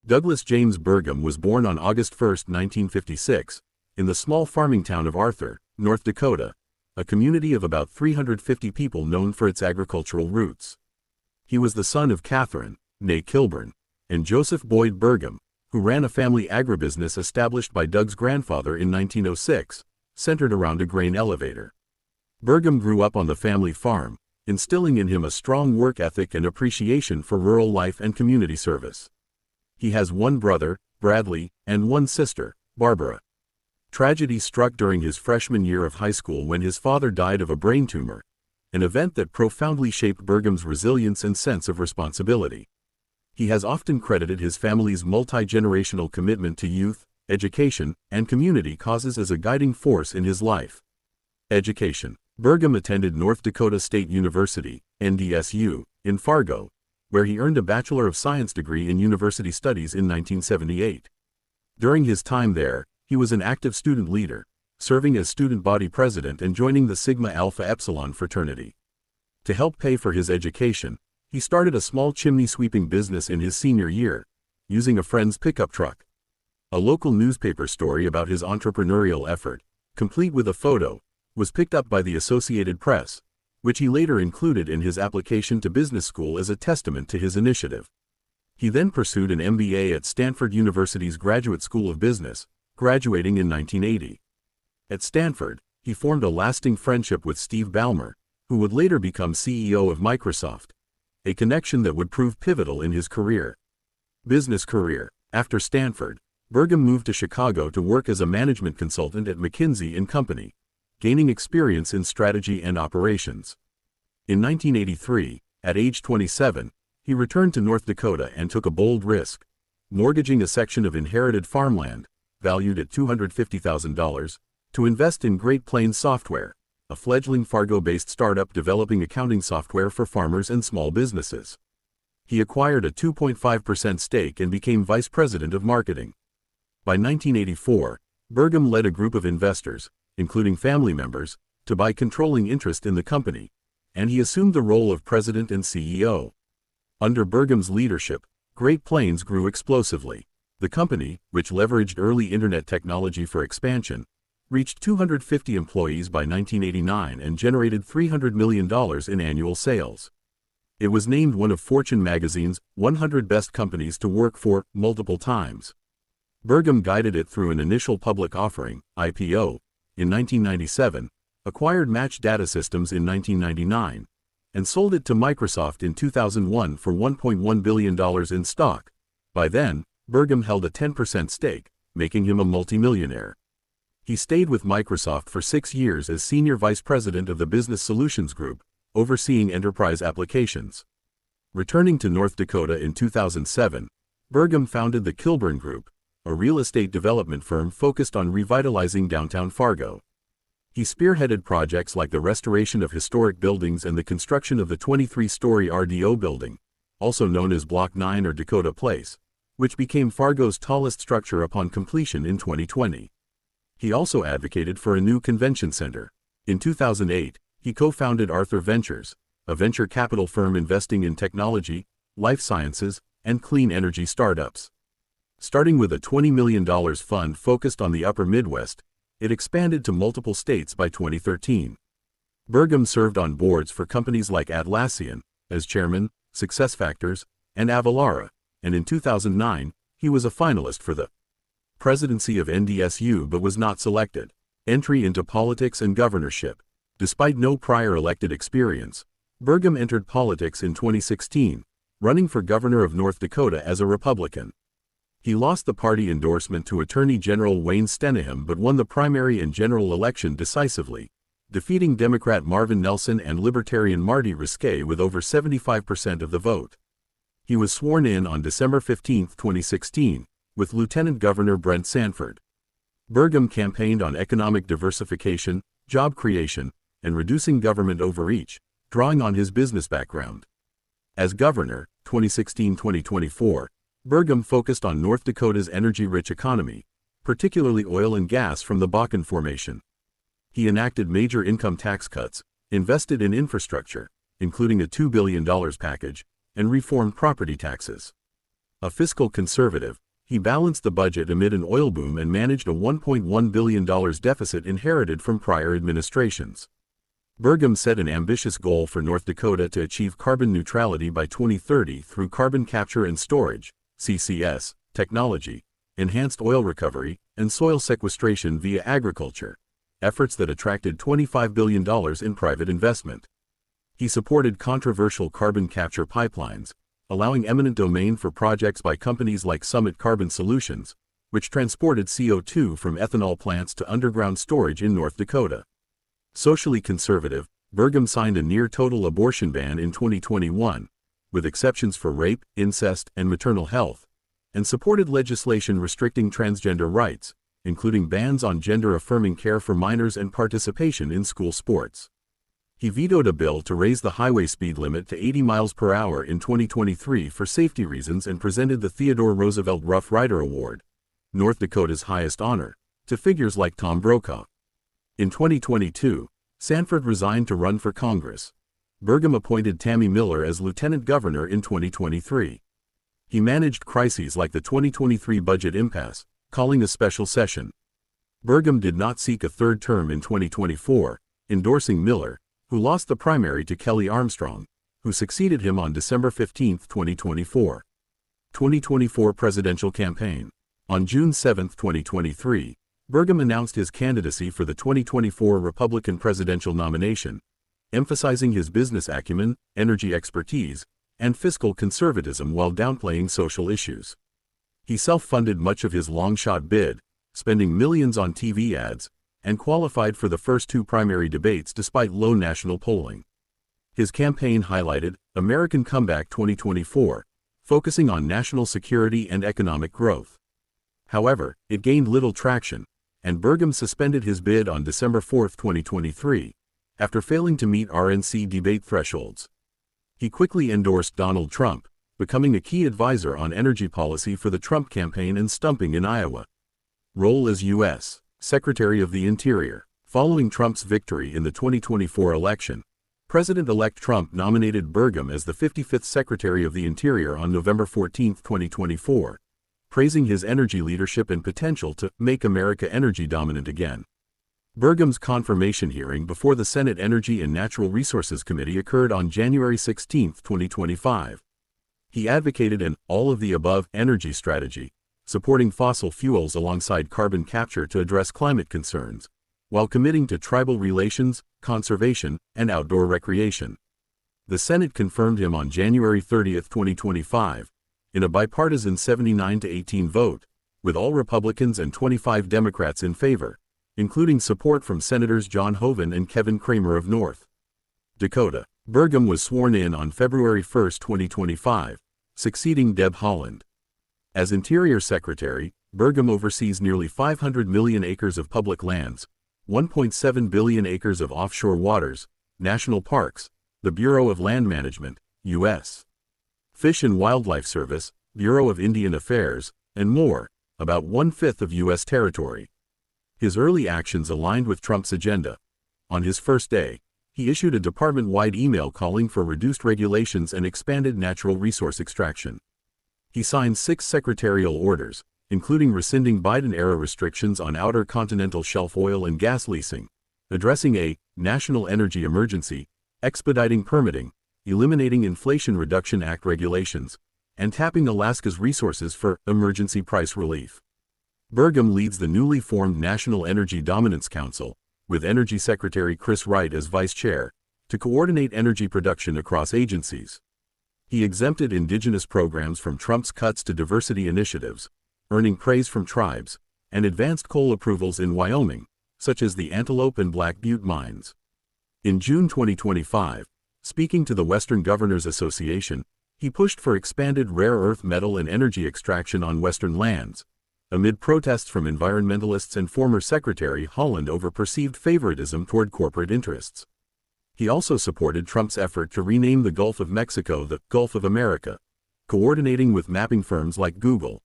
Douglas James Burgum was born on August 1, 1956, in the small farming town of Arthur, North Dakota, a community of about 350 people known for its agricultural roots. He was the son of Catherine, née Kilburn, and Joseph Boyd Burgum, who ran a family agribusiness established by Doug's grandfather in 1906, centered around a grain elevator. Burgum grew up on the family farm, instilling in him a strong work ethic and appreciation for rural life and community service. He has one brother, Bradley, and one sister, Barbara. Tragedy struck during his freshman year of high school when his father died of a brain tumor, an event that profoundly shaped Burgum's resilience and sense of responsibility. He has often credited his family's multi-generational commitment to youth, education, and community causes as a guiding force in his life. Education. Burgum attended North Dakota State University, NDSU, in Fargo, where he earned a Bachelor of Science degree in University Studies in 1978. During his time there, he was an active student leader, serving as student body president and joining the Sigma Alpha Epsilon fraternity. To help pay for his education, he started a small chimney sweeping business in his senior year, using a friend's pickup truck. A local newspaper story about his entrepreneurial effort, complete with a photo, was picked up by the Associated Press, which he later included in his application to business school as a testament to his initiative. He then pursued an MBA at Stanford University's Graduate School of Business, graduating in 1980. At Stanford, he formed a lasting friendship with Steve Ballmer, who would later become CEO of Microsoft, a connection that would prove pivotal in his career. Business career. After Stanford, Burgum moved to Chicago to work as a management consultant at McKinsey & Company, gaining experience in strategy and operations. In 1983, at age 27, he returned to North Dakota and took a bold risk, mortgaging a section of inherited farmland, valued at $250,000, to invest in Great Plains Software, a fledgling Fargo-based startup developing accounting software for farmers and small businesses. He acquired a 2.5% stake and became vice president of marketing. By 1984, Burgum led a group of investors, including family members, to buy controlling interest in the company, and he assumed the role of president and CEO. Under Burgum's leadership, Great Plains grew explosively. The company, which leveraged early internet technology for expansion, reached 250 employees by 1989 and generated $300 million in annual sales. It was named one of Fortune magazine's 100 Best Companies to Work For multiple times. Burgum guided it through an initial public offering, IPO, in 1997, acquired Match Data Systems in 1999, and sold it to Microsoft in 2001 for $1.1 billion in stock. By then, Burgum held a 10% stake, making him a multimillionaire. He stayed with Microsoft for 6 years as Senior Vice President of the Business Solutions Group, overseeing enterprise applications. Returning to North Dakota in 2007, Burgum founded the Kilburn Group, a real estate development firm focused on revitalizing downtown Fargo. He spearheaded projects like the restoration of historic buildings and the construction of the 23-story RDO building, also known as Block 9 or Dakota Place, which became Fargo's tallest structure upon completion in 2020. He also advocated for a new convention center. In 2008, he co-founded Arthur Ventures, a venture capital firm investing in technology, life sciences, and clean energy startups. Starting with a $20 million fund focused on the upper Midwest, it expanded to multiple states by 2013. Burgum served on boards for companies like Atlassian, as chairman, SuccessFactors, and Avalara, and in 2009, he was a finalist for the presidency of NDSU but was not selected. Entry into politics and governorship. Despite no prior elected experience, Burgum entered politics in 2016, running for governor of North Dakota as a Republican. He lost the party endorsement to Attorney General Wayne Stenehjem but won the primary and general election decisively, defeating Democrat Marvin Nelson and Libertarian Marty Risquet with over 75% of the vote. He was sworn in on December 15, 2016, with Lieutenant Governor Brent Sanford. Burgum campaigned on economic diversification, job creation, and reducing government overreach, drawing on his business background. As governor, 2016-2024, Burgum focused on North Dakota's energy-rich economy, particularly oil and gas from the Bakken Formation. He enacted major income tax cuts, invested in infrastructure, including a $2 billion package, and reformed property taxes. A fiscal conservative, he balanced the budget amid an oil boom and managed a $1.1 billion deficit inherited from prior administrations. Burgum set an ambitious goal for North Dakota to achieve carbon neutrality by 2030 through carbon capture and storage (CCS) technology, enhanced oil recovery, and soil sequestration via agriculture, efforts that attracted $25 billion in private investment. He supported controversial carbon capture pipelines, allowing eminent domain for projects by companies like Summit Carbon Solutions, which transported CO2 from ethanol plants to underground storage in North Dakota. Socially conservative, Burgum signed a near-total abortion ban in 2021, with exceptions for rape, incest, and maternal health, and supported legislation restricting transgender rights, including bans on gender-affirming care for minors and participation in school sports. He vetoed a bill to raise the highway speed limit to 80 miles per hour in 2023 for safety reasons and presented the Theodore Roosevelt Rough Rider Award, North Dakota's highest honor, to figures like Tom Brokaw. In 2022, Sanford resigned to run for Congress. Burgum appointed Tammy Miller as lieutenant governor in 2023. He managed crises like the 2023 budget impasse, calling a special session. Burgum did not seek a third term in 2024, endorsing Miller, who lost the primary to Kelly Armstrong, who succeeded him on December 15, 2024. 2024 presidential campaign. On June 7, 2023, Burgum announced his candidacy for the 2024 Republican presidential nomination, emphasizing his business acumen, energy expertise, and fiscal conservatism while downplaying social issues. He self-funded much of his long-shot bid, spending millions on TV ads, and qualified for the first two primary debates despite low national polling. His campaign highlighted American Comeback 2024, focusing on national security and economic growth. However, it gained little traction, and Burgum suspended his bid on December 4, 2023, after failing to meet RNC debate thresholds. He quickly endorsed Donald Trump, becoming a key advisor on energy policy for the Trump campaign and stumping in Iowa. Role as U.S. Secretary of the Interior. Following Trump's victory in the 2024 election, President-elect Trump nominated Burgum as the 55th Secretary of the Interior on November 14, 2024, praising his energy leadership and potential to make America energy dominant again. Burgum's confirmation hearing before the Senate Energy and Natural Resources Committee occurred on January 16, 2025. He advocated an all-of-the-above energy strategy, supporting fossil fuels alongside carbon capture to address climate concerns, while committing to tribal relations, conservation, and outdoor recreation. The Senate confirmed him on January 30, 2025, in a bipartisan 79-18 vote, with all Republicans and 25 Democrats in favor, including support from Senators John Hoeven and Kevin Cramer of North Dakota. Burgum was sworn in on February 1, 2025, succeeding Deb Haaland. As Interior Secretary, Burgum oversees nearly 500 million acres of public lands, 1.7 billion acres of offshore waters, national parks, the Bureau of Land Management, U.S. Fish and Wildlife Service, Bureau of Indian Affairs, and more, about one-fifth of U.S. territory. His early actions aligned with Trump's agenda. On his first day, he issued a department-wide email calling for reduced regulations and expanded natural resource extraction. He signed 6 secretarial orders, including rescinding Biden-era restrictions on outer continental shelf oil and gas leasing, addressing a national energy emergency, expediting permitting, eliminating Inflation Reduction Act regulations, and tapping Alaska's resources for emergency price relief. Burgum leads the newly formed National Energy Dominance Council, with Energy Secretary Chris Wright as vice chair, to coordinate energy production across agencies. He exempted indigenous programs from Trump's cuts to diversity initiatives, earning praise from tribes, and advanced coal approvals in Wyoming, such as the Antelope and Black Butte mines. In June 2025, speaking to the Western Governors Association, he pushed for expanded rare earth metal and energy extraction on Western lands, amid protests from environmentalists and former Secretary Haaland over perceived favoritism toward corporate interests. He also supported Trump's effort to rename the Gulf of Mexico the Gulf of America, coordinating with mapping firms like Google.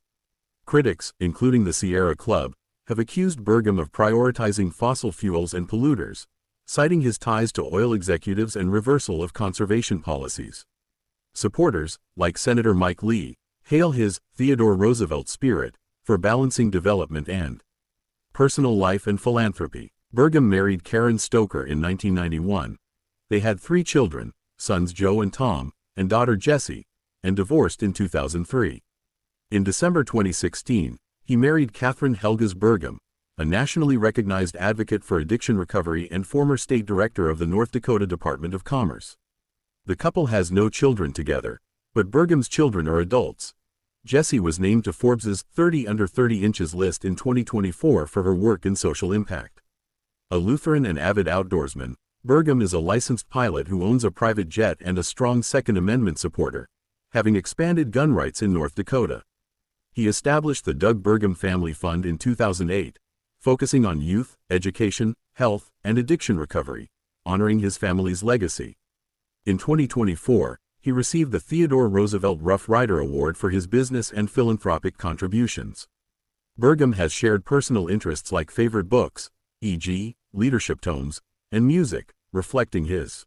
Critics, including the Sierra Club, have accused Burgum of prioritizing fossil fuels and polluters, citing his ties to oil executives and reversal of conservation policies. Supporters, like Senator Mike Lee, Hail his Theodore Roosevelt spirit for balancing development and personal life and philanthropy. Burgum married Karen Stoker in 1991. They had 3 children, sons Joe and Tom, and daughter Jessie, and divorced in 2003. In December 2016, he married Catherine Helgas Burgum, a nationally recognized advocate for addiction recovery and former state director of the North Dakota Department of Commerce. The couple has no children together, but Burgum's children are adults. Jessie was named to Forbes's 30 Under 30 Inches list in 2024 for her work in social impact. A Lutheran and avid outdoorsman, Burgum is a licensed pilot who owns a private jet and a strong Second Amendment supporter, having expanded gun rights in North Dakota. He established the Doug Burgum Family Fund in 2008, focusing on youth, education, health, and addiction recovery, honoring his family's legacy. In 2024, he received the Theodore Roosevelt Rough Rider Award for his business and philanthropic contributions. Burgum has shared personal interests like favorite books, e.g., leadership tomes, and music, reflecting his